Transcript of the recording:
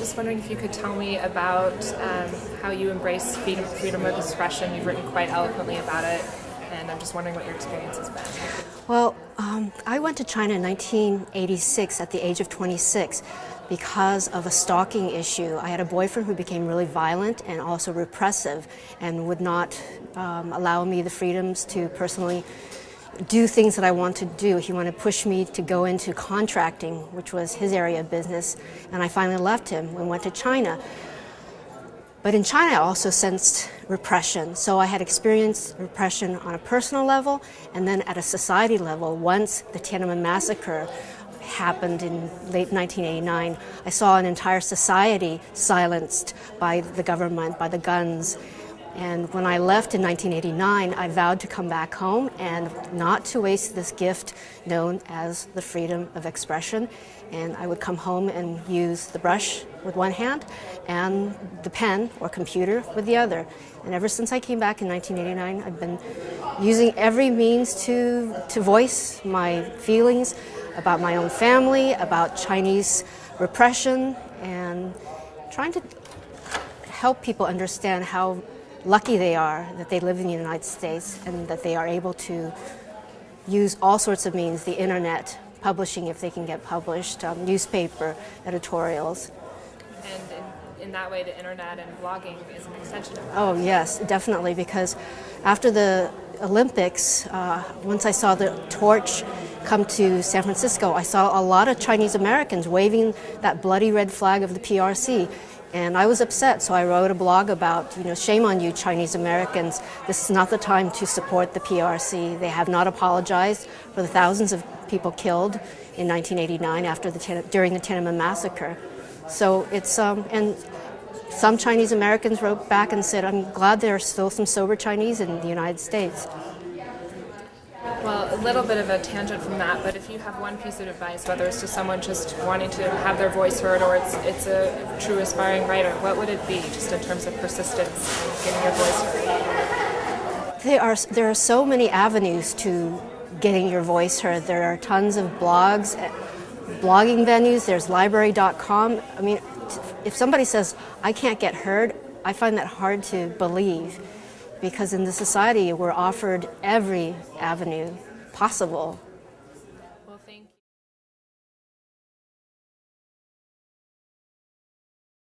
just wondering if you could tell me about how you embrace freedom of expression. You've written quite eloquently about it, and I'm just wondering what your experience has been. Well, I went to China in 1986 at the age of 26 because of a stalking issue. I had a boyfriend who became really violent and also repressive and would not allow me the freedoms to personally do things that I wanted to do. He wanted to push me to go into contracting, which was his area of business, and I finally left him and went to China. But in China, I also sensed repression. So I had experienced repression on a personal level and then at a society level. Once the Tiananmen massacre happened in late 1989, I saw an entire society silenced by the government, by the guns. And when I left in 1989, I vowed to come back home and not to waste this gift known as the freedom of expression. And I would come home and use the brush with one hand and the pen or computer with the other. And ever since I came back in 1989, I've been using every means to voice my feelings about my own family, about Chinese repression, and trying to help people understand how lucky they are that they live in the United States and that they are able to use all sorts of means, the internet, publishing if they can get published, newspaper, editorials. And in that way, the internet and blogging is an extension of that. Oh yes, definitely, because after the Olympics, once I saw the torch come to San Francisco, I saw a lot of Chinese Americans waving that bloody red flag of the PRC. And I was upset, so I wrote a blog about, shame on you, Chinese Americans. This is not the time to support the PRC. They have not apologized for the thousands of people killed in 1989 during the Tiananmen massacre. So it's and some Chinese Americans wrote back and said, "I'm glad there are still some sober Chinese in the United States." Well, a little bit of a tangent from that, but if you have one piece of advice, whether it's to someone just wanting to have their voice heard or it's a true aspiring writer, what would it be, just in terms of persistence and getting your voice heard? There are so many avenues to getting your voice heard. There are tons of blogs, blogging venues, there's library.com. I mean, if somebody says, I can't get heard, I find that hard to believe. Because in the society, we're offered every avenue possible